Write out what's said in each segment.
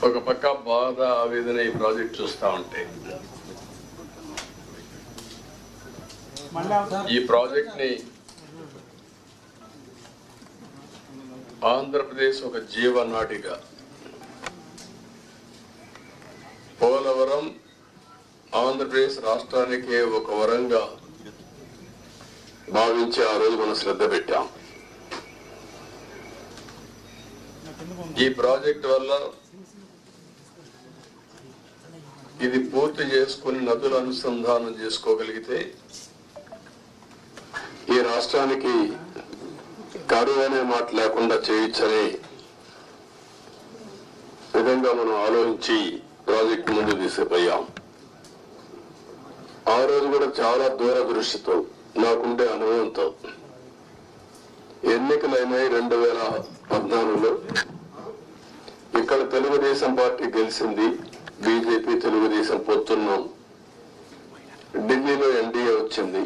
ఒక పక్క బాధ ఆవేదన ఈ ప్రాజెక్ట్ చూస్తా ఉంటే ఈ ప్రాజెక్ట్ ని ఆంధ్రప్రదేశ్ ఒక జీవనాడిగా పోలవరం ఆంధ్రప్రదేశ్ రాష్ట్రానికి ఒక వరంగా భావించి ఆ రోజు మనం శ్రద్ధ పెట్టాం. ఈ ప్రాజెక్ట్ వల్ల ఇది పూర్తి చేసుకుని నదుల అనుసంధానం చేసుకోగలిగితే ఈ రాష్ట్రానికి కరువు అనే మాట లేకుండా చేయొచ్చనే విధంగా మనం ఆలోచించి ప్రాజెక్ట్ ముందు తీసుకుపోయాం. ఆ రోజు కూడా చాలా దూరదృష్టితో నాకుండే అనుభవంతో ఎన్నికలైనాయి 2014లో. ఇక్కడ తెలుగుదేశం పార్టీ గెలిచింది, బీజేపీ తెలుగుదేశం పొత్తున్నాం. ఢిల్లీలో ఎన్డీఏ వచ్చింది.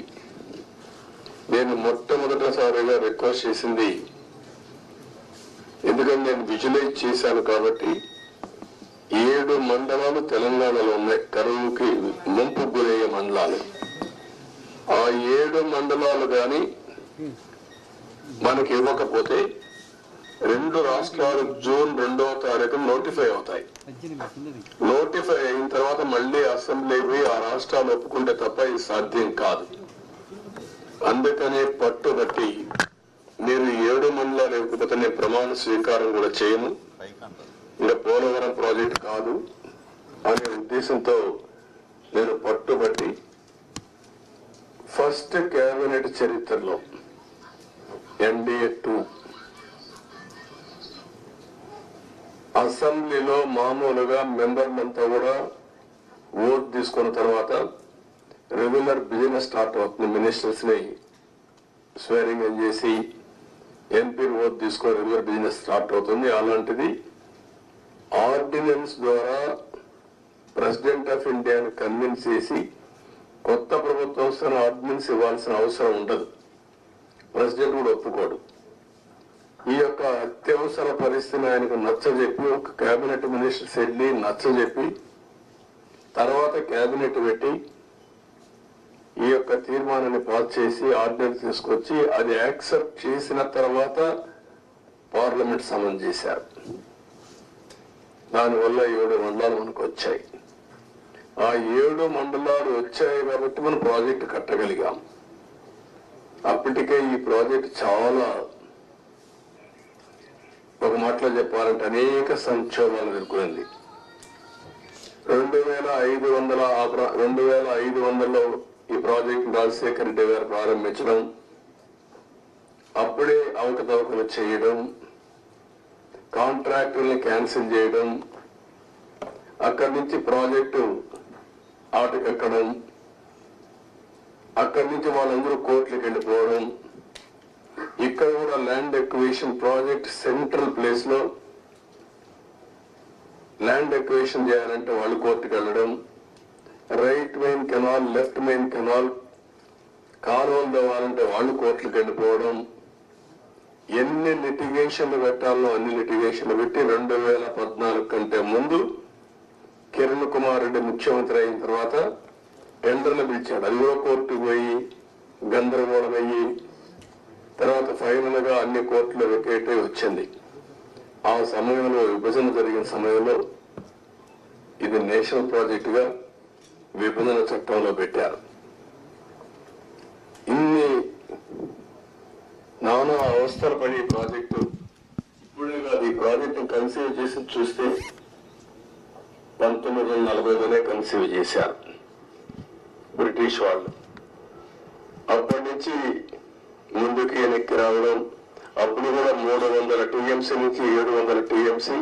నేను మొట్టమొదటిసారిగా రిక్వెస్ట్ చేసింది, ఎందుకంటే నేను విజువలైజ్ చేశాను కాబట్టి 7 మండలాలు తెలంగాణలో ఉన్నాయి, కరువుకి ముంపు గురయ్యే మండలాలు. ఆ 7 మండలాలు కానీ మనకి ఇవ్వకపోతే 2 రాష్ట్రాలు జూన్ 2వ తారీఖు నోటిఫై అవుతాయి. నోటిఫై అయిన తర్వాత మళ్ళీ అసెంబ్లీకి ఆ రాష్ట్రాలు ఒప్పుకుంటే తప్ప ఇది సాధ్యం కాదు. అందుకనే పట్టుబట్టి మీరు 7 మండలాలు ఇవ్వకపోతే నేను ప్రమాణ స్వీకారం కూడా చేయను, ఇంకా పోలవరం ప్రాజెక్ట్ కాదు అనే ఉద్దేశంతో నేను పట్టుబట్టి ఫస్ట్ కేబినెట్ చరిత్రలో ఎన్డీఏ 2 అసెంబ్లీలో మామూలుగా మెంబర్లంతా కూడా ఓట్ తీసుకున్న తర్వాత రెగ్యులర్ బిజినెస్ స్టార్ట్ అవుతుంది. మినిస్టర్స్ ని స్వేరింగ్ ఇన్ చేసి ఎంపీలు ఓట్ తీసుకొని రెగ్యులర్ బిజినెస్ స్టార్ట్ అవుతుంది. అలాంటిది ఆర్డినెన్స్ ద్వారా ప్రెసిడెంట్ ఆఫ్ ఇండియాని కన్విన్స్ చేసి కొత్త ప్రభుత్వం ఆర్డినెన్స్ ఇవ్వాల్సిన అవసరం ఉండదు, ప్రెసిడెంట్ కూడా ఒప్పుకోడు. ఈ యొక్క అత్యవసర పరిస్థితిని ఆయనకు నచ్చజెప్పి ఒక కేబినెట్ మినిస్టర్స్ వెళ్ళి నచ్చజెప్పి తర్వాత కేబినెట్ పెట్టి ఈ యొక్క తీర్మానాన్ని పాస్ చేసి ఆర్డినెన్స్ తీసుకొచ్చి అది యాక్సెప్ట్ చేసిన తర్వాత పార్లమెంట్ సమన్ చేశారు. దానివల్ల 7 మండలాలు మనకు వచ్చాయి. ఆ 7 మండలాలు వచ్చాయి కాబట్టి మనం ప్రాజెక్టు కట్టగలిగాం. అప్పటికే ఈ ప్రాజెక్ట్ చాలా, ఒక మాటలో చెప్పాలంటే అనేక సంక్షోభాలు ఎదుర్కొంది. 2500లో ఈ ప్రాజెక్ట్ రాజశేఖర రెడ్డి గారు ప్రారంభించడం, అప్పుడే అవకతవకలు చేయడం, కాంట్రాక్టుల్ని క్యాన్సిల్ చేయడం, అక్కడి నుంచి ప్రాజెక్టు ఆటకెక్కడం, అక్కడి నుంచి వాళ్ళందరూ కోర్టులకు వెళ్ళిపోవడం, ఇక్కడ కూడా land acquisition project central place లో ల్యాండ్ ఎక్విజిషన్ చేయాలంటే వాళ్ళు కోర్టుకు వెళ్ళడం, right main canal left main canal కాలువలు తవ్వాలంటే వాళ్ళు కోర్టులకు వెళ్ళిపోవడం, ఎన్ని లిటిగేషన్లు పెట్టాలో అన్ని లిటిగేషన్లు పెట్టి 2014 కంటే ముందు కిరణ్ కుమార్ రెడ్డి ముఖ్యమంత్రి అయిన తర్వాత టెండర్లు పిలిచాడు. అది కూడా కోర్టుకు పోయి గందరగోళం అయ్యి తర్వాత ఫైనల్ గా అన్ని కోర్టులు వెకేట్ వచ్చింది. ఆ సమయంలో విభజన జరిగిన సమయంలో ఇది నేషనల్ ప్రాజెక్ట్ గా విభజన చట్టంలో పెట్టారు. ఇన్ని నానా అవస్థలు పడి ప్రాజెక్టు ఇప్పుడే కాదు, ఈ ప్రాజెక్టు కన్సీవ్ చేసి చూస్తే 1940లోనే కన్సీవ్ చేశారు బ్రిటిష్ వాళ్ళు. అప్పటి నుంచి ముందుకి వెనక్కి రావడం, అప్పుడు కూడా 300 టీఎంసీ నుంచి 700 టీఎంసీ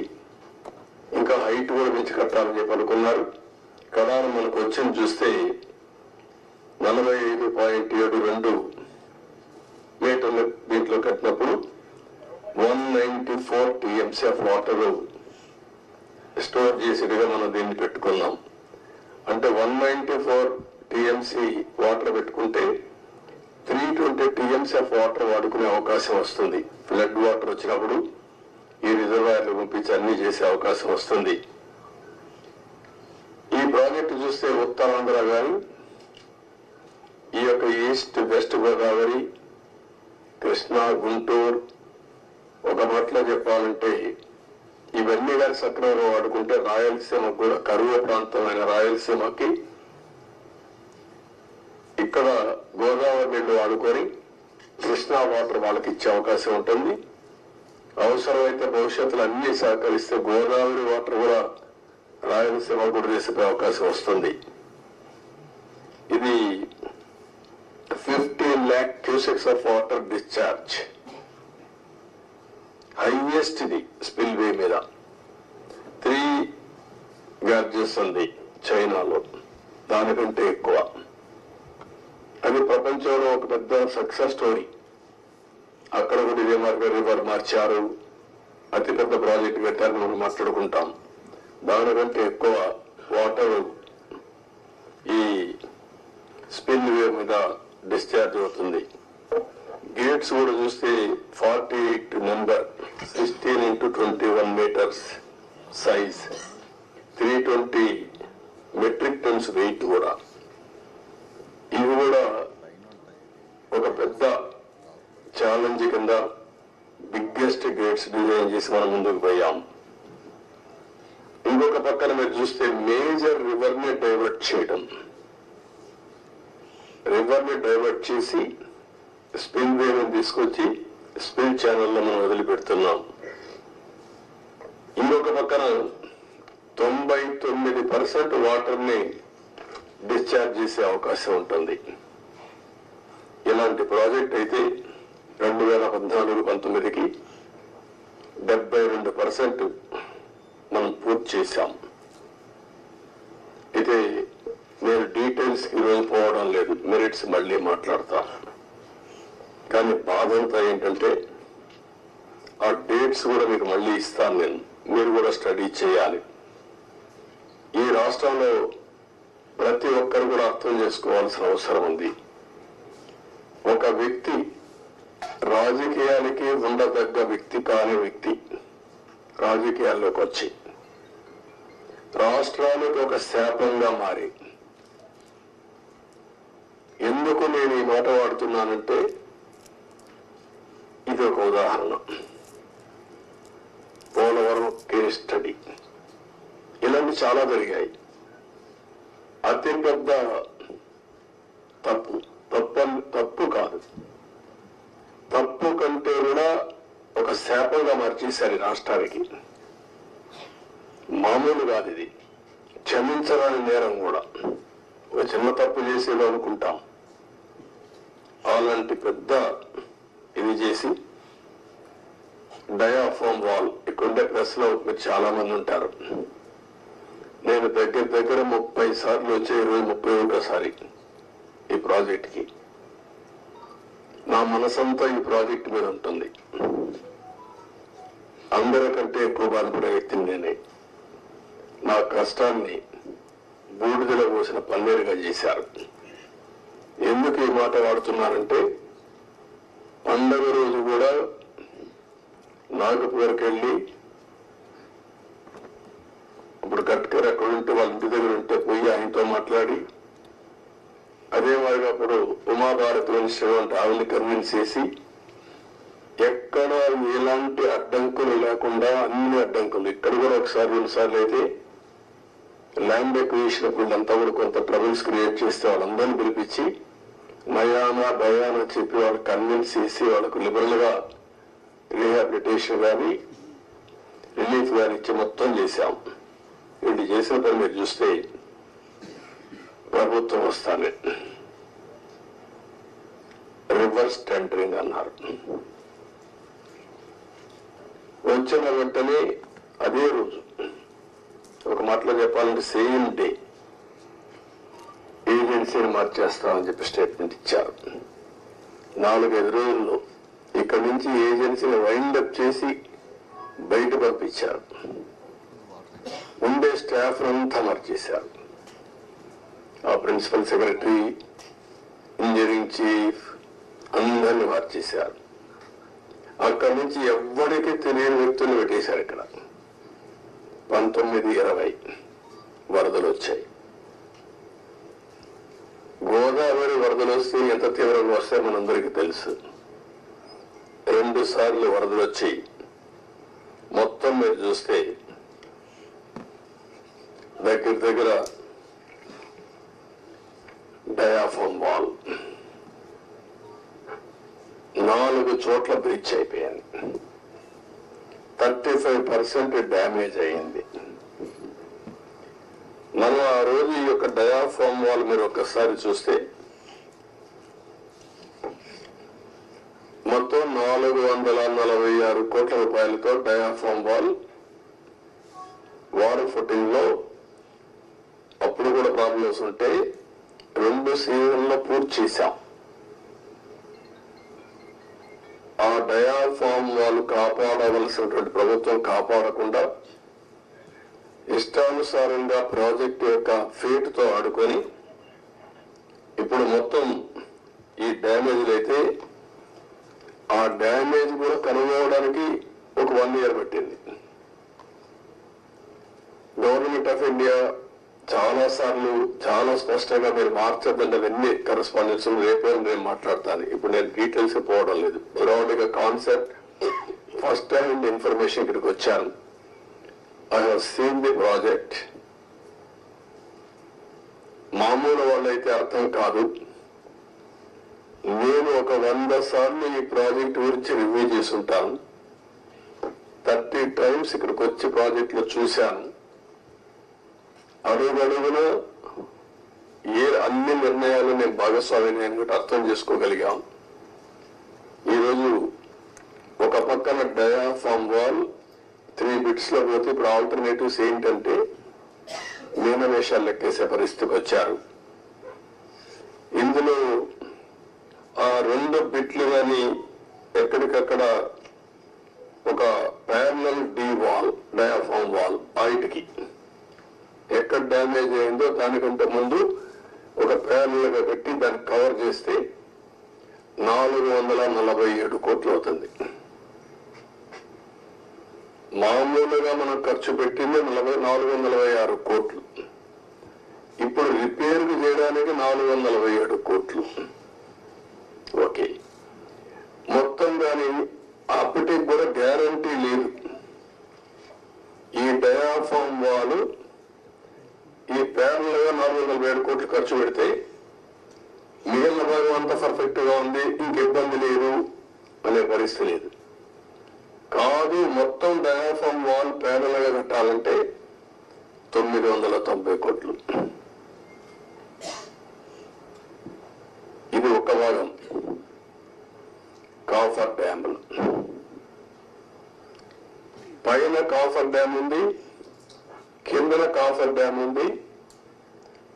ఇంకా హైట్ కూడా పెంచి కట్టాలని చెప్పి అనుకున్నారు. కడాను మనకు వచ్చింది చూస్తే 45.72 మీటర్లు దీంట్లో కట్టినప్పుడు 194 టీఎంసీ ఆఫ్ వాటర్ స్టోర్ చేసేట్టుగా మనం దీన్ని పెట్టుకున్నాం. అంటే 194 టీఎంసీ వాటర్ పెట్టుకుంటే 320 టీఎంసీ ఆఫ్ వాటర్ వాడుకునే అవకాశం వస్తుంది. ఫ్లడ్ వాటర్ వచ్చినప్పుడు ఈ రిజర్వాయర్లు పంపించి అన్ని చేసే అవకాశం వస్తుంది. ప్రాజెక్టు చూస్తే ఉత్తరాంధ్ర కానీ ఈ యొక్క ఈస్ట్ వెస్ట్ గోదావరి, కృష్ణా, గుంటూరు, ఒక మాటలో చెప్పాలంటే ఇవన్నీ కానీ సక్రమంగా వాడుకుంటే రాయలసీమకు కూడా కరువు ప్రాంతమైన రాయలసీమకి ఇక్కడ గోదావరి నీళ్లు వాడుకొని కృష్ణా వాటర్ వాళ్ళకి ఇచ్చే అవకాశం ఉంటుంది. అవసరమైతే భవిష్యత్తులో అన్ని సహకరిస్తే గోదావరి వాటర్ కూడా రాయలసీమ కూడా తీసుకునే అవకాశం వస్తుంది. ఇది 15 lakh cusecs of water discharge, highest ఇది స్పిల్వే మీద. 3 గ్యార్జెస్ ఉంది చైనాలో, దానికంటే ఎక్కువ. అది ప్రపంచంలో ఒక పెద్ద సక్సెస్ స్టోరీ. అక్కడ కూడా ఇదే మార్గం రివర్ మార్చారు, అతిపెద్ద ప్రాజెక్టు కట్టారని మనం మాట్లాడుకుంటాం. దానికంటే ఎక్కువ వాటర్ ఈ స్పిల్ వే మీద డిశ్చార్జ్ అవుతుంది. గేట్స్ కూడా చూస్తే 48 number, 16 into 21 meters size, 320 metric tons weight కూడా. ఇవి కూడా ఒక పెద్ద ఛాలెంజ్ కింద బిగ్గెస్ట్ గేట్స్ డిజైన్ చేసి మనం ముందుకు పోయాం. ఇంకొక పక్కన మీరు చూస్తే మేజర్ రివర్ ని డైవర్ట్ చేయడం, రివర్ ని డైవర్ట్ చేసి స్పిల్ వేని తీసుకొచ్చి స్పిల్ ఛానల్లో మనం వదిలిపెడుతున్నాం. ఇంకొక పక్కన 99% వాటర్ ని డిశ్చార్జ్ చేసే అవకాశం ఉంటుంది. ఇలాంటి ప్రాజెక్ట్ అయితే 2014-19కి 72% మనం పూర్తి చేశాం. అయితే నేను డీటెయిల్స్ ఈరోజు పోవడం లేదు, మెరిట్స్ మళ్ళీ మాట్లాడతా. కానీ బాధ అంతా ఏంటంటే ఆ డేట్స్ కూడా మీకు మళ్ళీ ఇస్తాను నేను, మీరు కూడా స్టడీ చేయాలి. ఈ రాష్ట్రంలో ప్రతి ఒక్కరు కూడా అర్థం చేసుకోవాల్సిన అవసరం ఉంది. ఒక వ్యక్తి రాజకీయానికి ఉండదగ్గ వ్యక్తి కాని వ్యక్తి రాజకీయాల్లోకి వచ్చి రాష్ట్రానికి ఒక శాపంగా మారి, ఎందుకు నేను ఈ మాట వాడుతున్నానంటే ఇది ఒక ఉదాహరణ. పోలవరం కేస్ స్టడీ, ఇలాంటి చాలా జరిగాయి. అతిపెద్ద తప్పు కాదు, తప్పు కంటే కూడా ఒక శాపంగా మార్చేశారు ఈ రాష్ట్రానికి. మామూలు కాదు ఇది, క్షమించరాని నేరం కూడా. ఒక చిన్న తప్పు చేసేది అనుకుంటాం, అలాంటి పెద్ద ఇది చేసి డయాఫామ్ వాల్, ఇక్కడ ప్రెస్ లో మీరు చాలా మంది ఉంటారు. నేను దగ్గర 30 సార్లు వచ్చే 31సారి ఈ ప్రాజెక్ట్ కి. నా మనసంతా ఈ ప్రాజెక్ట్ మీద ఉంటుంది. అందరికంటే ఎక్కువ బాధపడే వ్యక్తిని నేనే. నా కష్టాన్ని బూడిదలో పోసిన పన్నీరుగా చేశారు. ఎందుకు ఈ మాట వాడుతున్నానంటే, పండగ రోజు కూడా నాగపూర్కి వెళ్ళి, ఇప్పుడు గట్కర్ అక్కడ ఉంటే వాళ్ళ ఇంటి దగ్గర ఉంటే పోయి ఆయనతో మాట్లాడి, అదే మాదిరిగా అప్పుడు ఉమాభారత్ మినిస్టర్ అంటే ఆవిడని కన్విన్స్ చేసి, ఎక్కడ ఎలాంటి అడ్డంకులు లేకుండా అన్ని అడ్డంకులు, ఇక్కడ కూడా ఒకసారి 2 సార్లు అయితే ల్యాండ్ ఎక్విజిషన్ వీళ్ళంతా కూడా కొంత ట్రబుల్స్ క్రియేట్ చేస్తే వాళ్ళందరినీ పిలిపించి నయానా భయానా చెప్పి వాళ్ళకి కన్విన్స్ చేసి వాళ్ళకు లిబరల్ గా రీహాబిలిటేషన్ కానీ రిలీఫ్ కానీ ఇచ్చి మొత్తం చేశాం. వీళ్ళు చేసిన పని మీరు చూస్తే ప్రభుత్వం వస్తానే రివర్స్ టెండరింగ్ అన్నారు. వచ్చిన వెంటనే అదే రోజు, ఒక మాటలో చెప్పాలంటే సేమ్ డే, ఏజెన్సీని మార్చేస్తామని చెప్పి స్టేట్మెంట్ ఇచ్చారు. 4-5 రోజుల్లో ఇక్కడి నుంచి ఏజెన్సీని వైండప్ చేసి బయట పంపించారు. ఉండే స్టాఫ్ అంతా మార్చేశారు. ఆ ప్రిన్సిపల్ సెక్రటరీ, ఇంజనీరింగ్ చీఫ్ అందరినీ మార్చేశారు. అక్కడి నుంచి ఎవ్వడికి తెలియని వ్యక్తులు పెట్టేశారు. ఇక్కడ 19-20 వరదలు వచ్చాయి. గోదావరి వరదలు వస్తే ఎంత తీవ్రంగా వస్తాయో మనందరికీ తెలుసు. 2 సార్లు వరదలు వచ్చి మొత్తం మీరు చూస్తే దగ్గర డయాఫ్రామ్ వాల్ 4 చోట్ల బ్రీచ్ అయిపోయింది. 35% డ్యామేజ్ అయింది. మనం ఆ రోజు ఈ యొక్క డయాఫ్రామ్ వాల్ మీరు ఒక్కసారి చూస్తే మొత్తం 446 కోట్ల రూపాయలతో డయాఫ్రామ్ వాల్ వాటర్ ఫుటింగ్ లో అప్పుడు కూడా ప్రాబ్లమ్స్ ఉంటే 2 సీజన్లో పూర్తి చేశాం. ఆ డయాఫ్రామ్ వాల్ కాపాడవలసినటువంటి ప్రభుత్వం కాపాడకుండా ఇష్టానుసారంగా ప్రాజెక్టు యొక్క ఫేట్ తో ఆడుకొని ఇప్పుడు మొత్తం ఈ డ్యామేజ్లు అయితే ఆ డ్యామేజ్ కూడా కనుగొనడానికి ఒక 1 year పట్టింది. గవర్నమెంట్ ఆఫ్ ఇండియా చాలా సార్లు చాలా స్పష్టంగా మీరు మార్చద్దంటే అవన్నీ కరెస్పాండెన్స్ రేపే నేను మాట్లాడతాను. ఇప్పుడు నేను డీటెయిల్స్ పోవడం లేదు. బ్రాడ్ గా కాన్సెప్ట్ ఫస్ట్ హ్యాండ్ ఇన్ఫర్మేషన్ ఇక్కడికి వచ్చాను. I have seen the project. మామూలు వాళ్ళైతే అర్థం కాదు. నేను ఒక 100 సార్లు ఈ ప్రాజెక్ట్ గురించి రివ్యూ చేసి ఉంటాను. 30 times ఇక్కడికి వచ్చి ప్రాజెక్ట్ లో చూశాను. అడుగడుగున అన్ని నిర్ణయాలు నేను భాగస్వామిని అని అర్థం చేసుకోగలిగాం. ఈరోజు ఒక పక్కన డయాఫ్రామ్ వాల్ 3 bits లో పోతే ఇప్పుడు ఆల్టర్నేటివ్స్ ఏంటంటే మీనవేషాలు లెక్కేసే పరిస్థితికి వచ్చారు. ఇందులో ఆ 2 బిట్లు కానీ ఎక్కడికక్కడ ఒక parallel D wall diaphragm wall బయటికి ఎక్కడ డ్యామేజ్ అయిందో దానికంటే ముందు ఒక ప్యారలల్ గా పెట్టి దాన్ని కవర్ చేస్తే 447 కోట్లు అవుతుంది. మామూలుగా మనం ఖర్చు పెట్టింది 446 కోట్లు. ఇప్పుడు రిపేర్ చేయడానికి 447 కోట్లు. ఓకే, మొత్తం దాని అప్పటికి కూడా గ్యారంటీ లేదు. ఈ డయాఫ్రామ్ వాల్ ఈ ప్యారల్ గా 447 కోట్లు ఖర్చు పెడితే మిగిలిన భాగం అంతా పర్ఫెక్ట్ గా ఉంది, ఇంక ఇబ్బంది లేదు అనే పరిస్థితి లేదు. కాదు, మొత్తం డయాఫ్రామ్ వాల్ ప్యారల్ గా కట్టాలంటే 990 కోట్లు. ఇది ఒక భాగం. కాఫర్ డ్యామ్ పైన కాఫర్ డ్యామ్ ఉంది, కిందన కాఫర్ డ్యామ్ ఉంది.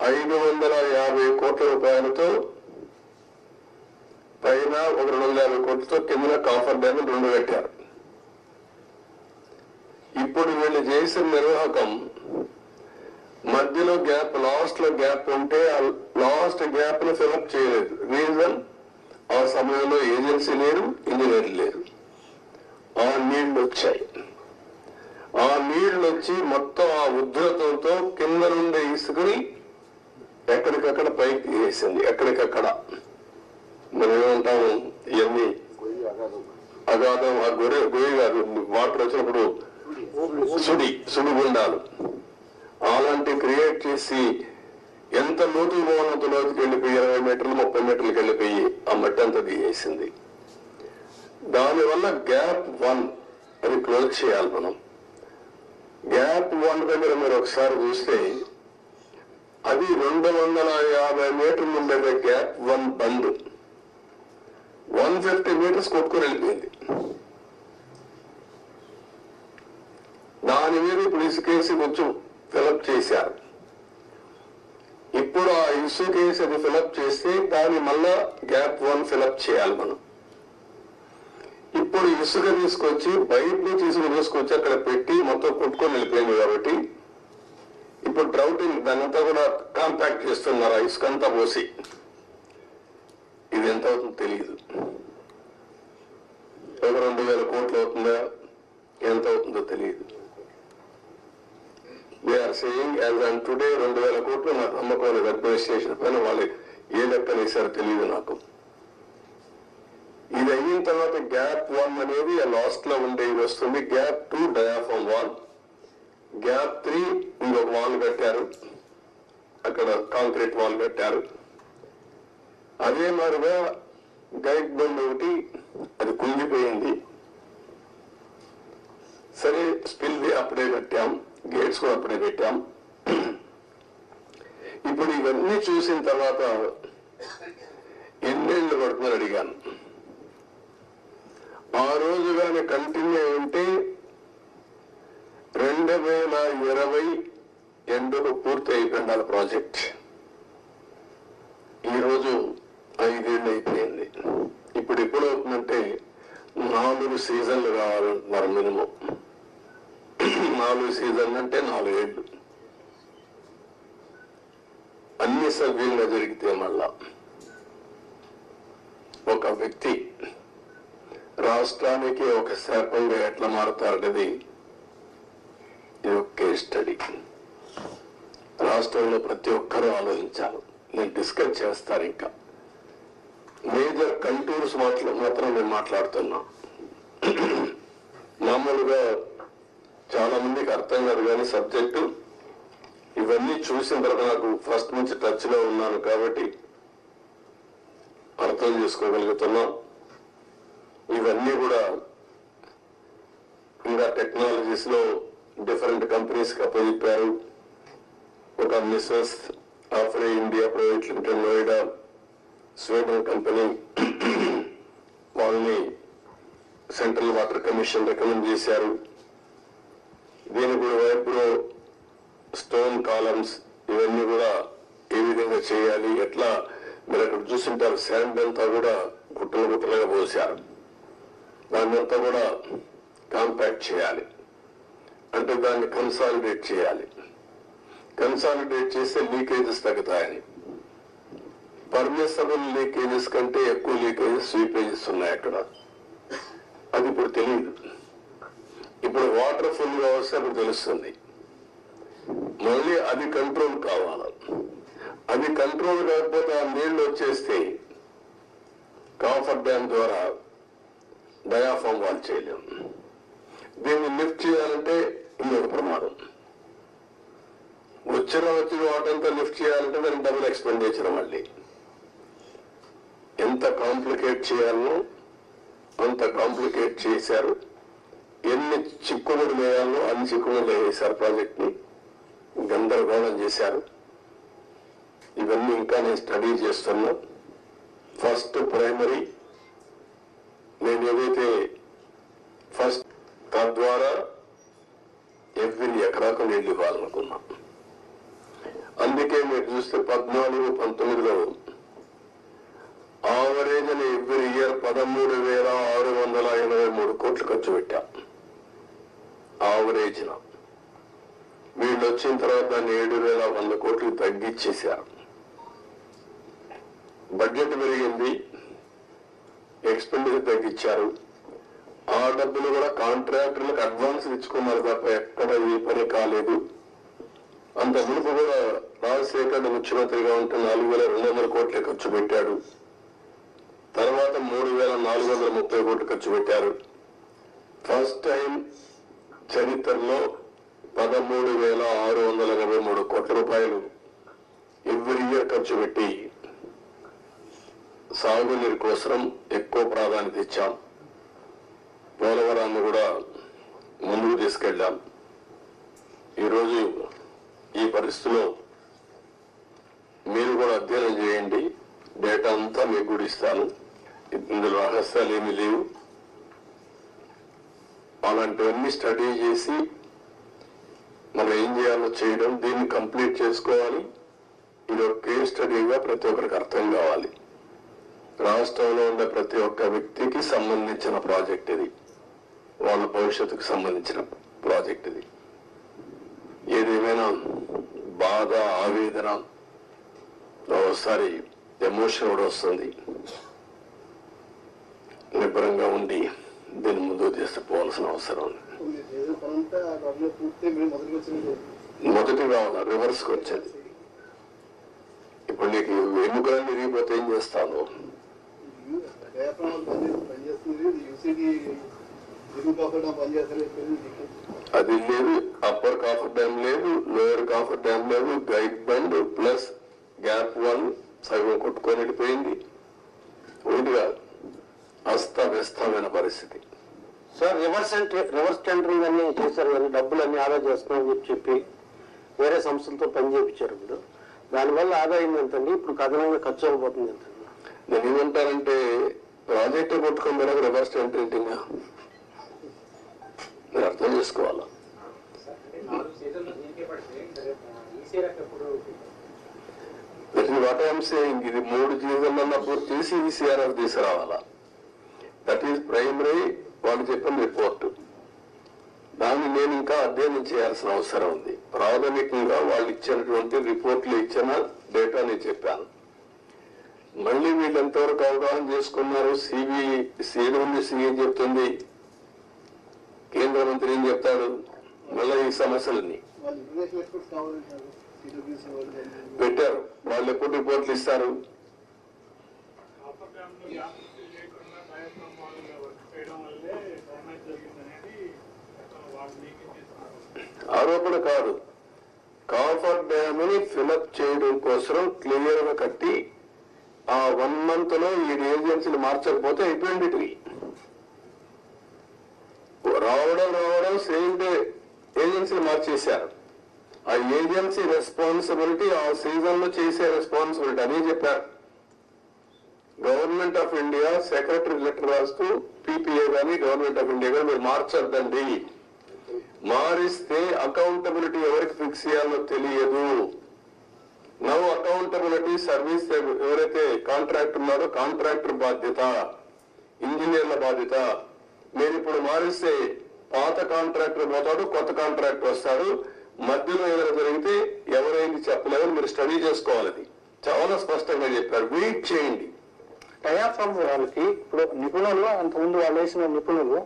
550 కోట్ల రూపాయలతో పైన ఒక 250 కోట్లతో కిందన కాఫర్ డ్యామ్ 2 కట్టారు. ఇప్పుడు వీళ్ళు చేసిన నిర్వాహకం మధ్యలో గ్యాప్, లాస్ట్ లో గ్యాప్ ఉంటే ఆ లాస్ట్ గ్యాప్ ను ఫిలప్ చేయలేదు. రీజన్, ఆ సమయంలో ఏజెన్సీ లేరు, ఇంజనీర్లు లేరు. ఆ నీళ్లు వచ్చాయి. ఆ నీళ్లు వచ్చి మొత్తం ఆ ఉధృతంతో కింద నుండి ఇసుకుని ఎక్కడికక్కడ పైకి వేసింది. ఎక్కడికక్కడ మనం ఏమంటాము, ఇవన్నీ అగాధం, ఆ గొయ్యి కాదు, వాటర్ వచ్చినప్పుడు సుడిగుండాలు అలాంటి క్రియేట్ చేసి ఎంత లోతుకు పోవాలంత లోతుకి వెళ్ళిపోయి 20 మీటర్లు 30 మీటర్లకు వెళ్ళిపోయి ఆ మట్టి అంతా దిగేసింది. దానివల్ల గ్యాప్ 1 అది క్లోజ్ చేయాలి మనం. గ్యాప్ 1 దగ్గర మీరు ఒకసారి చూస్తే అది 250 మీటర్లు ఉండేది. గ్యాప్ 1 బండ్ 150 మీటర్స్ కొట్టుకొని వెళ్ళిపోయింది. దాని మీద ఇప్పుడు ఇసుకేసి కొంచెం ఫిలప్ చేశారు. ఇప్పుడు ఆ ఇసుకేసి అది ఫిలప్ చేస్తే దాన్ని మళ్ళా గ్యాప్ 1 ఫిలప్ చేయాలి మనం. ఇప్పుడు ఇసుక తీసుకొచ్చి బయట నుంచి ఇసుక తీసుకొచ్చి అక్కడ పెట్టి మొత్తం కొట్టుకొని వెళ్ళిపోయింది. కాబట్టి ఇప్పుడు డ్రౌటింగ్ దానంతా కూడా కాంపాక్ట్ చేస్తున్నారు. ఆ ఇసుక అంతా పోసి ఇది ఎంత అవుతుందో తెలియదు. ఒక 2000 కోట్లు అవుతుందా, ఎంత అవుతుందో తెలియదు. They are saying as on today 2000 కోట్లు నాకు నమ్మకం లేదు. అడ్మినిస్ట్రేషన్ పైన వాళ్ళు ఏ లెక్కనేసారో తెలియదు నాకు. ఇది అయిన తర్వాత గ్యాప్ 1 అనేది లాస్ట్ లో ఉండేది వస్తుంది. గ్యాప్ 2 డయాఫామ్ వాల్, గ్యాప్ 3 ఇంకొక వాల్ కట్టారు, అక్కడ కాంక్రీట్ వాల్ కట్టారు. అదే మాదిరిగా గైడ్ బండ్ ఒకటి అది కుంగిపోయింది. సరే స్పిల్ వే అప్పుడే కట్టాం, గేట్స్ కూడా అప్పుడే పెట్టాం. ఇప్పుడు ఇవన్నీ చూసిన తర్వాత ఎన్నేళ్ళు పడుతుందని అడిగాను. ఆ రోజు కానీ కంటిన్యూ ఉంటే 2020 ఎండుకు పూర్తి అయిపోయింది ప్రాజెక్ట్. ఈరోజు 5 ఏళ్ళు అయిపోయింది. ఇప్పుడు ఎప్పుడు అవుతుందంటే 4 సీజన్లు కావాలంటున్నారు మినిమం. 4 సీజన్లు అంటే 4 ఏళ్ళు. అన్ని సవ్యంగా జరిగితే మళ్ళా ఒక వ్యక్తి రాష్ట్రానికి ఒక శాపంగా ఎట్లా మారుతారనేది ఇది ఒక కేస్ స్టడీ. రాష్ట్రంలో ప్రతి ఒక్కరూ ఆలోచించాలి. నేను డిస్కస్ చేస్తాను. ఇంకా మేజర్ కంటూర్స్ మాత్రం నేను మాట్లాడుతున్నా. మామూలుగా చాలా మందికి అర్థం కాదు కానీ సబ్జెక్టు ఇవన్నీ చూసిన తర్వాత నాకు ఫస్ట్ నుంచి టచ్ లో ఉన్నాను కాబట్టి అర్థం చేసుకోగలుగుతున్నాం. ఇవన్నీ కూడా ఇంకా టెక్నాలజీస్ లో డిఫరెంట్ కంపెనీస్ కి అప్పచెప్పారు. ఒక messrs Afry India private limited Noida Sweden company, వాళ్ళని సెంట్రల్ వాటర్ కమిషన్ రికమెండ్ చేశారు. దీని కూడా వైపులో స్టోన్ కాలమ్స్ ఇవన్నీ కూడా ఏ విధంగా చేయాలి, ఎట్లా మీరు అక్కడ చూస్తుంటారు శాండ్ అంతా కూడా గుట్టలు గుట్టలుగా పోసారు. దాన్ని అంతా కూడా కాంపాక్ట్ చేయాలి, అంటే దాన్ని కన్సాలిడేట్ చేయాలి. కన్సాలిడేట్ చేస్తే లీకేజెస్ తగ్గుతాయని. పర్మిసబుల్ లీకేజెస్ కంటే ఎక్కువ లీకేజెస్ స్వీపేజెస్ ఉన్నాయి అక్కడ. అది ఇప్పుడు తెలియదు. ఇప్పుడు వాటర్ ఫుల్ గా వస్తే అప్పుడు తెలుస్తుంది. మళ్ళీ అది కంట్రోల్ కావాలి. అది కంట్రోల్ కాకపోతే ఆ నీళ్లు వచ్చేస్తే కాఫర్ డ్యామ్ ద్వారా డయాఫామ్ వాల్ చేయలేము. దీన్ని లిఫ్ట్ చేయాలంటే ఇంకొక ప్రమాదం. వచ్చిన వాటర్ అంతా లిఫ్ట్ చేయాలంటే దానికి డబుల్ ఎక్స్పెండిచర్. మళ్ళీ ఎంత కాంప్లికేట్ చేయాలో అంత కాంప్లికేట్ చేశారు. ఎన్ని చిక్కుముడు వేయాలో అన్ని చిక్కుముడు వేశారు. ప్రాజెక్ట్ ని గందరగోళం చేశారు. ఇవన్నీ ఇంకా నేను స్టడీ చేస్తున్నా. ఫస్ట్ ప్రైమరీ నేను ఏదైతే ఫస్ట్ తద్వారా ఎవ్రీ ఎకరాకు నీళ్లు ఇవ్వాలనుకున్నా. అందుకే మీరు చూస్తే 14-19లో ఆవరేజ్ అని ఎవ్రీ ఇయర్ 13,683 కోట్లు ఖర్చు పెట్టాం ఆవరేజ్. వీళ్ళు వచ్చిన తర్వాత దాన్ని 7,100 కోట్లు తగ్గించేశారు. బడ్జెట్ పెరిగింది, ఎక్స్పెండిచర్ తగ్గించారు. ఆ డబ్బులు కూడా కాంట్రాక్టర్లకు అడ్వాన్స్ ఇచ్చుకున్నారు తప్ప ఎక్కడ ఏ పని కాలేదు. అంత మునుపు కూడా రాజశేఖర్ ముఖ్యమంత్రిగా ఉంటే 4,200 కోట్లే ఖర్చు పెట్టాడు. తర్వాత 3,430 కోట్లు ఖర్చు పెట్టారు. ఫస్ట్ టైం చరిత్రలో 13,683 కోట్ల రూపాయలు ఎవ్రీ ఇయర్ ఖర్చు పెట్టి సాగునీరు కోసం ఎక్కువ ప్రాధాన్యత ఇచ్చాం. పోలవరాన్ని కూడా ముందుకు తీసుకెళ్ళాం. ఈరోజు ఈ పరిస్థితిలో మీరు కూడా అధ్యయనం చేయండి. డేటా అంతా మీకు కూడా ఇస్తాను. ఇందులో రహస్యాలు ఏమీ లేవు. అలాంటివన్నీ స్టడీ చేసి మనం ఏం చేయాలో చేయడం, దీన్ని కంప్లీట్ చేసుకోవాలి. ఇది ఒక కేస్ స్టడీగా ప్రతి ఒక్కరికి అర్థం కావాలి. రాష్ట్రంలో ఉండే ప్రతి ఒక్క వ్యక్తికి సంబంధించిన ప్రాజెక్ట్ ఇది. వాళ్ళ భవిష్యత్తుకు సంబంధించిన ప్రాజెక్ట్ ఇది. ఏదేమైనా బాధ, ఆవేదన, ఒకసారి ఎమోషన్ కూడా వస్తుంది. నిబ్బరంగా ఉండి దీన్ని ముందుకు తీసుకుపోవాల్సిన అవసరం ఉంది. మొదటి రావాలి, రివర్స్కి వచ్చేది. ఇప్పుడు నీకు ఎముకలు విరిగిపోతే ఏం చేస్తాను? అది లేదు, అప్పర్ కాఫర్ డ్యామ్ లేదు, లోయర్ కాఫర్ డ్యామ్ లేదు, గైడ్ బండ్ ప్లస్ గ్యాప్ 1 సగం కొట్టుకొని వెళ్ళిపోయింది. ఒకటి కాదు, అస్తవ్యస్తమైన పరిస్థితి. సార్ రివర్స్ టెండరింగ్ అన్ని చేశారు కానీ డబ్బులు అన్ని ఆదా చేస్తున్నామని చెప్పి వేరే సంస్థలతో పని చేయించారు. ఇప్పుడు దానివల్ల ఆదాయం ఎంతండి? ఇప్పుడు కథనంగా ఖర్చు అయిపోతుంది ఎంతండి? నేను ఏమంటానంటే ప్రాజెక్టు కొట్టుకొని వెళ్ళక రివర్స్ టెండరింగ్ మీరు అర్థం చేసుకోవాలా. వాట్ ఐఎమ్ సేయింగ్, ఇది 3 సీజన్లలో పూర్తి చేసి ఈసీఆర్ఎఫ్ తీసుకురావాలా. దట్ ఈస్ ప్రైమరీ వాళ్ళు చెప్పిన రిపోర్టు. దాన్ని నేను ఇంకా అధ్యయనం చేయాల్సిన అవసరం ఉంది. ప్రాథమికంగా వాళ్ళు ఇచ్చినటువంటి రిపోర్ట్లు ఇచ్చిన డేటా నేను చెప్పాను. మళ్ళీ వీళ్ళు ఎంతవరకు అవగాహన చేసుకున్నారు? సిఏ చెప్తుంది, కేంద్ర మంత్రి ఏం చెప్తాడు? మళ్ళీ ఈ సమస్యలన్నీ పెట్టారు. వాళ్ళు ఎప్పుడు రిపోర్ట్లు ఇస్తారు? ఆరోపణ కాదు, కాఫర్ డ్యామ్ ని ఫిలప్ చేయడం కోసం క్లియర్ గా కట్టి ఆ 1 month లో ఈ ఏజెన్సీలు మార్చకపోతే అయిపోయింది. రావడం సేమ్ డే ఏజెన్సీలు మార్చేశారు. ఆ ఏజెన్సీ రెస్పాన్సిబిలిటీ ఆ సీజన్ లో చేసే రెస్పాన్సిబిలిటీ అని చెప్పారు. Government of India secretary letter రాస్తూ పీపీఏ కానీ గవర్నమెంట్ ఆఫ్ ఇండియా కానీ మీరు మార్చొద్దండి, మారిస్తే అకౌంటబిలిటీ ఎవరికి ఫిక్స్ చేయాలో తెలియదు. నవ్ అకౌంటబిలిటీ సర్వీస్ ఎవరైతే కాంట్రాక్టర్ ఉన్నారో కాంట్రాక్టర్ బాధ్యత, ఇంజనీర్ల బాధ్యత. మీరు ఇప్పుడు మారిస్తే పాత కాంట్రాక్టర్ పోతాడు, కొత్త కాంట్రాక్టర్ వస్తాడు. మధ్యలో ఏదైనా జరిగితే ఎవరైంది చెప్పలేదని మీరు స్టడీ చేసుకోవాలి. అది చాలా స్పష్టంగా చెప్పారు. వెయిట్ చేయండి. డయాఫ్రామ్ వాళ్ళకి ఇప్పుడు నిపుణులు అంతకుముందు వాళ్ళు వేసిన నిపుణులు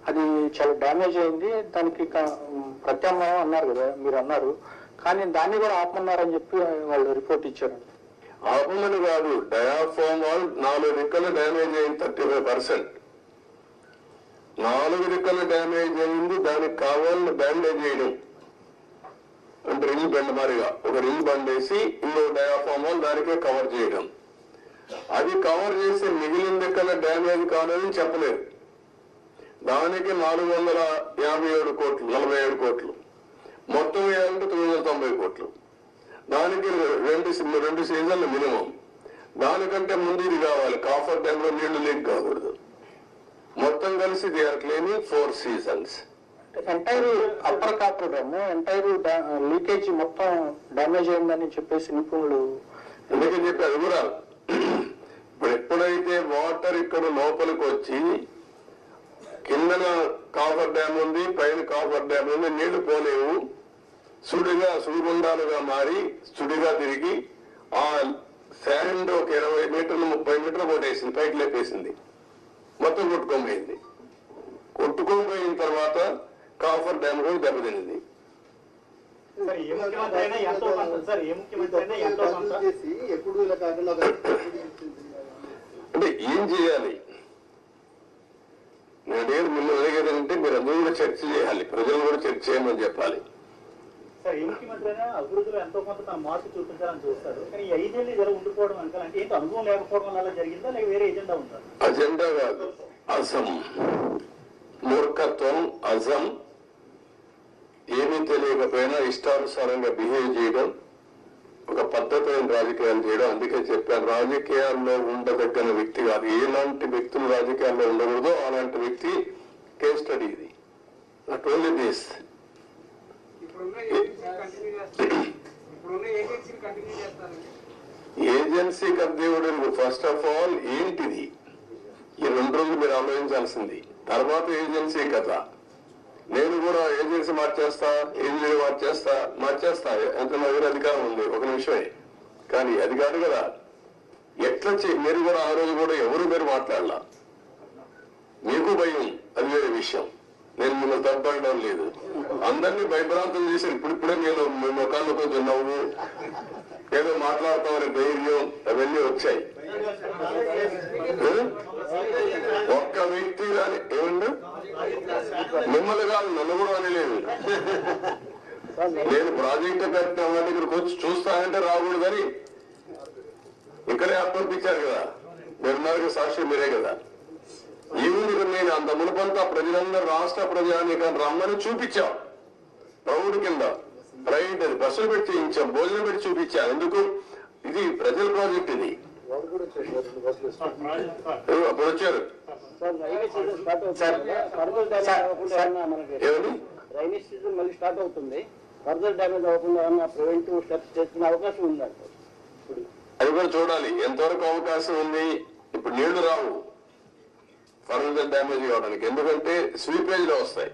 అది చాలా డ్యామేజ్ అయింది, దానికి ప్రత్యామ్నాయం అన్నారు కదా, మీరు అన్నారు. కానీ దాన్ని కూడా ఆపమన్నారని చెప్పి వాళ్ళు రిపోర్ట్ ఇచ్చారు. ఆపమని కాదు, డయాఫ్రామ్ వాల్ 4 రెక్కలు డ్యామేజ్ అయింది, 35%. 4 రెక్కలు డ్యామేజ్ అయింది. దానికి కావాలని బ్యాండేజ్ చేయడం అంటే రింగ్ బెండ్ మారిగా ఒక రింగ్ బండ్ వేసి ఇంకో డయాఫ్రామ్ వాల్ దానికే కవర్ చేయడం. అది కవర్ చేసి మిగిలిన రెక్కల డ్యామేజ్ కాదని చెప్పలేదు. దానికి 457 కోట్లు, 47 కోట్లు, మొత్తం వేయాలంటే 990 కోట్లు. దానికి 2 సీజన్లు మినిమం. దానికంటే ముందు ఇది కావాలి, కాఫర్ డ్యామ్ లో నీళ్లు లీక్ కాకూడదు. మొత్తం కలిసి they are claiming 4 seasons. Entire upper coffer dam entire leakage మొత్తం డ్యామేజ్ అయిందని చెప్పేసి నిపుణులు ఎందుకని చెప్పి అది కూడా ఇప్పుడు ఎప్పుడైతే వాటర్ ఇక్కడ లోపలికి వచ్చి కిందన కాఫర్ డ్యామ్ ఉంది, పైన కాఫర్ డ్యామ్ ఉంది, నీళ్లు పోలేవు, సుడిగుండాలుగా మారి సుడిగా తిరిగి ఆ శాండ్ ఒక 20 మీటర్లు 30 మీటర్లు కొట్టేసింది, పైకి లేపేసింది, మొత్తం కొట్టుకోపోయింది. కొట్టుకోపోయిన తర్వాత కాఫర్ డ్యామ్ కూడా దెబ్బతింది. అంటే ఏం చేయాలి? నేను మిమ్మల్ని అడిగేదంటే మీరు అందరూ కూడా చర్చ చేయాలి, ప్రజలు కూడా చర్చ చేయమని చెప్పాలి. సార్, ఏ ముఖ్యమంత్రి అయినా అభివృద్ధిలో ఎంతో కొంత తన మార్పు చూపించాలని చూస్తారు. కానీ 5 ఏళ్ళు ఇలా ఉండిపోవడం అంటే ఏంటి, అనుభవం లేకపోవడం వల్ల జరిగిందా లేక వేరే ఎజెండా ఉందా? అజెండా కాదు, అజం, మూర్ఖత్వం, అజం. ఏమీ తెలియకపోయినా ఇష్టానుసారంగా బిహేవ్ చేయడం, ఒక పద్ధతైన రాజకీయాలు చేయడం. అందుకే చెప్పాను, రాజకీయాల్లో ఉండదగ్గన వ్యక్తి కాదు. ఎలాంటి వ్యక్తులు రాజకీయాల్లో ఉండకూడదో అలాంటి వ్యక్తి కేస్ స్టడీ ఇది. Not only this. ఏజెన్సీ కర్దేవుడు ఫస్ట్ ఆఫ్ ఆల్ ఏంటిది? ఈ 2 రోజులు మీరు ఆలోచించాల్సింది. తర్వాత ఏజెన్సీ కథ. నేను కూడా ఏజెన్సీ మార్చేస్తా ఎంత నా దగ్గర అధికారం ఉంది, ఒక నిమిషమే. కానీ అది కాదు కదా. ఎట్లా మీరు కూడా ఆ రోజు కూడా ఎవరు మీరు మాట్లాడలా, మీకు భయం, అది వేరే విషయం. నేను మిమ్మల్ని తప్పడం లేదు, అందరినీ భయభ్రాంతం చేసి ఇప్పుడిప్పుడే నేను మీ ముఖాల్లో కొంచెం నవ్వు ఏదో మాట్లాడతామని ధైర్యం అవన్నీ వచ్చాయి. ఒక్క వ్యక్తి కానీ ఏమండి మిమ్మల్ని కాదు నన్ను కూడా అనలేదు. నేను ప్రాజెక్టు కట్టిన వాళ్ళ ఇక్కడికి వచ్చి చూస్తానంటే రాకూడదని ఇక్కడే అప్పంపించారు కదా, మీరున్నారు సాక్షి మీరే కదా. ఈవినింగ్ నేను అంత మునుపంతా ప్రజలందరూ రాష్ట్ర ప్రజానీకాన్ని రమ్మని చూపించాం, ప్రౌఢ కింద ప్రైవేట్ అది బస్సులు పెట్టి చేయించాం, భోజనం పెట్టి చూపించాం. ఎందుకు ఇది ప్రజల ప్రాజెక్ట్, ఇది అప్పుడు వచ్చారు. ఏమని రైనీ సీజన్ మళ్ళీ స్టార్ట్ అవుతుంది, ఫర్దర్ డ్యామేజ్ అవ్వకుండా ఏమన్నా ప్రివెంటివ్ స్టెప్స్ చేసుకునే అవకాశం ఉందంట. అది కూడా చూడాలి ఎంతవరకు అవకాశం ఉంది. ఇప్పుడు నీళ్లు రావు ఫర్దర్ డ్యామేజ్ కావడానికి, ఎందుకంటే స్వీపేజ్ లో వస్తాయి.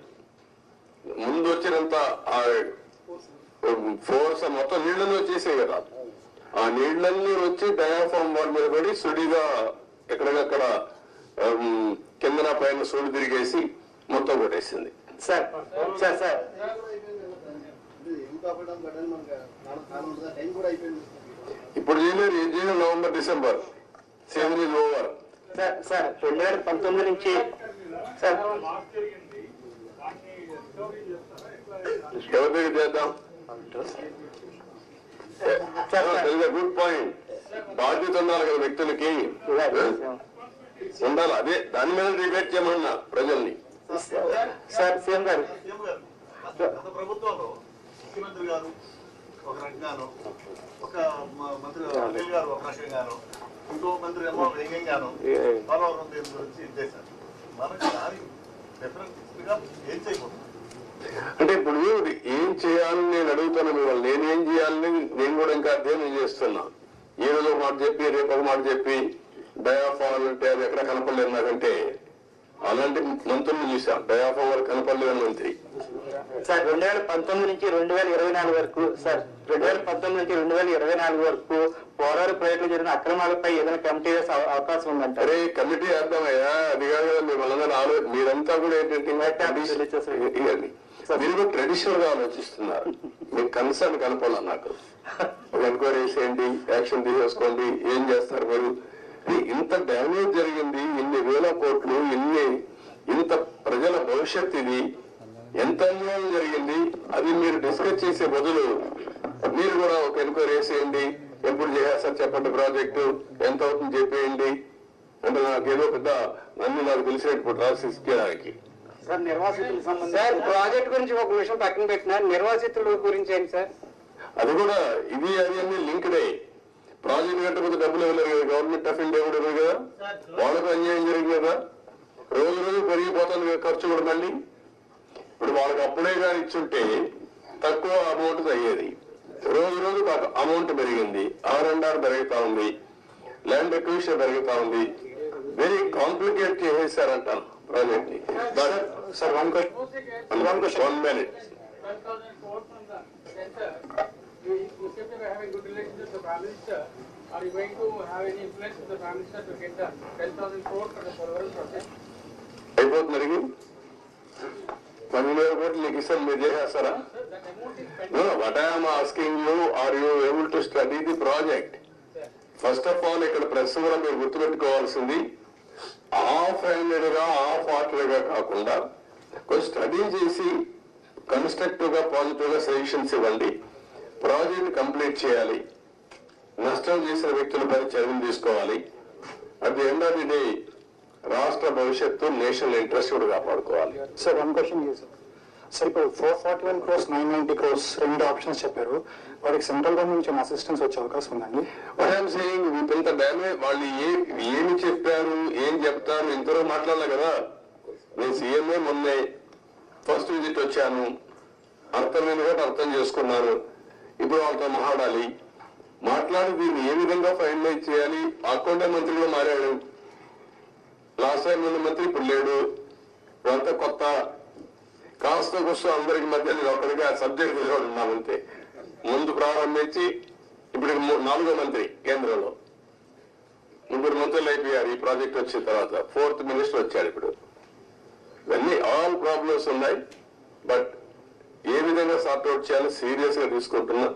ముందు వచ్చినంత ఫోర్స్ మొత్తం నీళ్లలో వచ్చేసాయి కదా, ఆ నీళ్లన్నీ వచ్చి డయాఫామ్ వాల్ మీద పడి సుడిగా ఎక్కడికక్కడ కిందన పైన సుడి తిరిగేసి మొత్తం కొట్టేసింది. సార్ సార్ సార్ ఇప్పుడు చేయలేరు, ఏం చేయలేదు. November December season is over. Sir sir 2019 నుంచి సార్ ఎవరి దగ్గర చేద్దాం? Good point. బాధ్యత ఉండాలి కదా వ్యక్తులకి, ఉండాలి. అదే దాని మీద డిబేట్ చేయమన్నా ప్రజల్ని. సార్ సీఎం గారు గత ప్రభుత్వంలో ముఖ్యమంత్రి గారు ఒక రకంగాను, ఒక మంత్రి అనిల్ గారు ఒక రకంగాను, ఇంకో మంత్రి ఏమో వ్యంగ్యంగాను పోలవరం దీని గురించి ఇచ్చేశారు. మనకు దానికి డిఫరెన్స్ గా ఏం చేయకూడదు అంటే ఇప్పుడు ఏం చేయాలని నేను అడుగుతాను మిమ్మల్ని. నేనేం చేయాలని నేను కూడా ఇంకా అధ్యయనం చేస్తున్నా. ఈ రోజు ఒక మాట చెప్పి రేపు ఒక మాట చెప్పి డయాఫామ్ అంటే అది ఎక్కడ కనపడలేదు నాకంటే. అలాంటి మంత్రులు చూసాం, డయాఫామ్ వరకు కనపడలేదు మంత్రి. సార్ 2019 నుంచి 2024 వరకు సార్ 2019 నుంచి 2024 వరకు పోరాడు ప్రాజెక్టులో జరిగిన అక్రమాలపై ఏదైనా కమిటీ వేసే అవకాశం ఉందంట. అరే కమిటీ వేద్దామయ్యా, అది కాదు కదా మిమ్మల్ని మీరంతా కూడా ఏంటంటే మీరు కూడా ట్రెడిషనల్ గా ఆలోచిస్తున్నారు. మీకు కన్సర్న్ కనపడాలి. నాకు ఒక ఎంక్వైరీ చేసేయండి, యాక్షన్ తీసేసుకోండి, ఏం చేస్తారు మీరు. ఇంత డ్యామేజ్ జరిగింది, ఇన్ని వేల కోట్లు, ఇంత ప్రజల భవిష్యత్, ఇది ఎంత అన్యాయం జరిగింది. అది మీరు డిస్కస్ చేసే బదులు మీరు కూడా ఒక ఎంక్వైరీ చేసేయండి, ఎప్పుడు చేస్తారు చెప్పండి, ప్రాజెక్టు ఎంత అవుతుంది చెప్పేయండి అంటే నాకేదో పెద్ద అన్ని నాకు తెలిసినట్టు రాసి ఇచ్చేదానికి. సార్ నిర్వాసితులకు సంబంధించి సార్ ప్రాజెక్ట్ గురించి ఒక విషయం పక్కన పెట్టినా నిర్వాసితుల గురించి ఏంటి సార్? అది కూడా ఇది అది అన్ని లింక్డే. ప్రాజెక్ట్ కట్టకపోతే డబ్బులు ఇవ్వలేరు కదా, గవర్నమెంట్ ఆఫ్ ఇండియా కూడా ఇవ్వదు కదా, వాళ్ళకు అన్యాయం జరిగింది కదా. రోజు రోజు పెరిగిపోతుంది ఖర్చు కూడా. మళ్ళీ ఇప్పుడు వాళ్ళకి అప్పుడే కానీ ఇచ్చుంటే తక్కువ అమౌంట్ అయ్యేది. రోజు రోజు అమౌంట్ పెరిగింది, R&R పెరుగుతా ఉంది, ల్యాండ్ ఎక్విజిషన్ పెరుగుతా ఉంది. వెరీ కాంప్లికేట్ చేసేసారంటాను ప్రాజెక్ట్ ని. Sir one question 1 minute. You seem to be having good relations with the Prime Minister. Are you going to have any influence with the Prime Minister to get the 10,000 crore for the Polavaram project? అయిపోతున్నారు 10,000 కోట్లు నీకు ఇస్తాను, మీరు చేసేస్తారా? That amount is pending. What I'm asking you, are you able to study the project? First of all ఇక్కడ press కూడా మీరు గుర్తుపెట్టుకోవాల్సింది, హాఫ్ హ్యాండెడ్ గా హాఫ్ హార్టెడ్ గా కాకుండా కొంచెం స్టడీ చేసి కన్స్ట్రక్టివ్ గా పాజిటివ్ గా సజెషన్స్ ఇవ్వండి. ప్రాజెక్ట్ కంప్లీట్ చేయాలి, నష్టం చేసిన వ్యక్తులపై చర్యలు తీసుకోవాలి. At the end of the day రాష్ట్ర భవిష్యత్తు, నేషనల్ ఇంట్రెస్ట్ కూడా కాపాడుకోవాలి. సార్ వన్ క్వశ్చన్ సార్, ఇప్పుడు 441 crores 990 crores రెండు ఆప్షన్స్ చెప్పారు, వాటికి సెంట్రల్ గవర్నమెంట్ నుంచి అసిస్టెన్స్ వచ్చే అవకాశం ఉందండి? వాట్ ఐఎమ్ సేయింగ్, ఇంత డ్యామేజ్ వాళ్ళు ఏమి చెప్పారు, ఏం చెప్తారు, ఇంతలో మాట్లాడలే కదా. నేను సీఎంఏ మొన్నే ఫస్ట్ విజిట్ వచ్చాను, అర్థమైంది కాబట్టి అర్థం చేసుకున్నాను. ఇప్పుడు వాళ్ళతో మాట్లాడి దీన్ని ఏ విధంగా ఫైనలైజ్ చేయాలి. అకౌంటే మంత్రి కూడా మారాడు, లాస్ట్ టైం ఉన్న మంత్రి ఇప్పుడు లేడు, ఇదంతా కొత్త. కాస్త కూస్తూ అందరికి మధ్య నేను ఒక్కడిగా సబ్జెక్ట్ తెలియదు ఉన్నానంతే. ముందు ప్రారంభించి ఇప్పుడు 4వ మంత్రి, కేంద్రంలో 3 మంత్రులు అయిపోయారు ఈ ప్రాజెక్ట్ వచ్చిన తర్వాత. 4th మినిస్టర్ వచ్చాడు ఇప్పుడు. ఇవన్నీ ఆల్ ప్రాబ్లమ్స్ ఉన్నాయి. బట్ ఏ విధంగా సార్ట్అవుట్ చేయాలో సీరియస్ గా తీసుకుంటున్నా.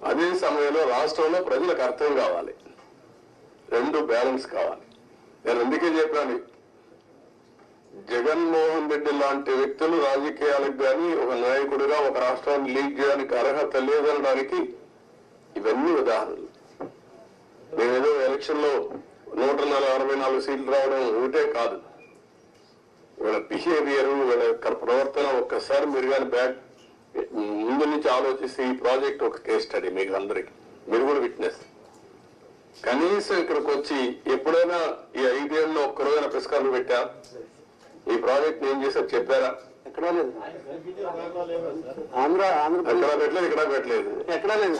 అదే సమయంలో రాష్ట్రంలో ప్రజలకు అర్థం కావాలి, రెండు బ్యాలెన్స్ కావాలి. నేను అందుకే చెప్పాను, జగన్మోహన్ రెడ్డి లాంటి వ్యక్తులు రాజకీయాలకు కానీ ఒక నాయకుడిగా ఒక రాష్ట్రాన్ని లీడ్ చేయడానికి అర్హత లేదనడానికి ఇవన్నీ ఉదాహరణలు. నేనేదో ఎలక్షన్ లో 164 సీట్లు రావడం ఒకటే కాదు, వీళ్ళ బిహేవియర్, వీళ్ళ యొక్క ప్రవర్తన ఒక్కసారి మీరు కానీ ముందు నుంచి ఆలోచిస్తే ఈ ప్రాజెక్ట్ ఒక కేస్ స్టడీ మీకు అందరికి, మీరు కూడా విట్నెస్. కనీసం ఇక్కడికి వచ్చి ఎప్పుడైనా ఈ 5 ఏళ్ళలో ఒక్కరోజైనా పుస్తకాలు పెట్టా ఈ ప్రాజెక్ట్ ఏం చేశారు చెప్పారా? ఎక్కడా లేదు. ఎక్కడా పెట్టలేదు, ఇక్కడ పెట్టలేదు, ఎక్కడా లేదు.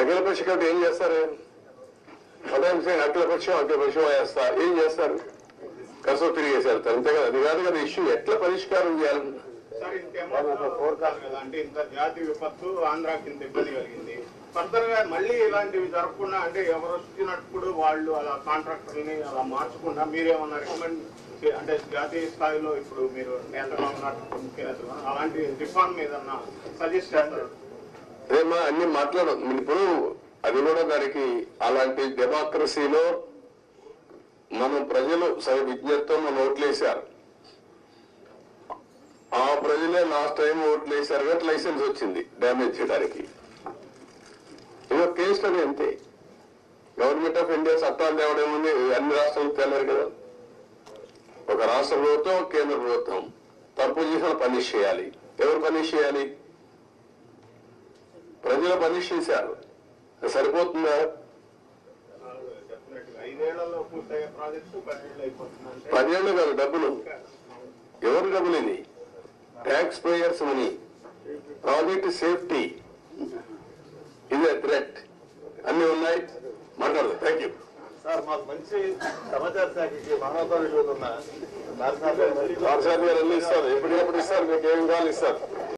అఖిల పక్ష కమిటీ ఏం చేస్తారు? అఖిల పక్షం వేస్తా ఏం చేస్తారు? కసో తిరిగేసి వెళ్తారు, అంతే కదా. అది కాదు కదా ఇష్యూ, ఎట్లా పరిష్కారం చేయాలి? సార్ ఇంకేమో ఫోర్కాస్ట్ కదా, అంటే ఇంత జాతి విపత్తు ఆంధ్రాకి ఇంత ఇబ్బంది కలిగింది. ఫర్దర్ గా మళ్ళీ ఇలాంటివి జరగకుండా, అంటే ఎవరు వచ్చినప్పుడు వాళ్ళు అలా కాంట్రాక్టర్ని అలా మార్చకుండా మీరేమన్నా రికమెండ్ అంటే జాతీయ స్థాయిలో ఇప్పుడు మీరు నేతగా ఉన్నట్టు ముఖ్యనేతలు అలాంటి రిఫార్మ్ ఏదన్నా సజెస్ట్ చేస్తారు? అదేమా అన్ని మాట్లాడదు ఇప్పుడు. అది కూడా దానికి అలాంటి డెమోక్రసీలో మనం ప్రజలు విజ్ఞతతో మనం ఓట్లేశారు, ఆ ప్రజలే లాస్ట్ టైం ఓట్లు వేశారు కాబట్టి లైసెన్స్ వచ్చింది డ్యామేజ్ చేయడానికి. ఇదో కేసు అది అంతే. గవర్నమెంట్ ఆఫ్ ఇండియా చట్టాలు తేవడేముంది, అన్ని రాష్ట్రాలకు తేలేరు కదా. ఒక రాష్ట్ర ప్రభుత్వం, కేంద్ర ప్రభుత్వం తప్పు చేసిన పనిష్ చేయాలి. ఎవరు పనిష్ చేయాలి? ప్రజలు పనిష్ చేశారు, సరిపోతుందా? 10 ఏళ్ళు కాదు, డబ్బులు ఎవరు డబ్బులు? ఇది tax payers money. Project safety ఇదే థ్రెట్, అన్ని ఉన్నాయి. మాట్లాడదు. Thank you sir. మాకు మంచి సమాచార శాఖకి మానవతా విలువలు ఉన్న అన్ని ఇస్తారు, ఎప్పటికప్పుడు ఇస్తారు, మీకు ఏం కావాలి ఇస్తారు.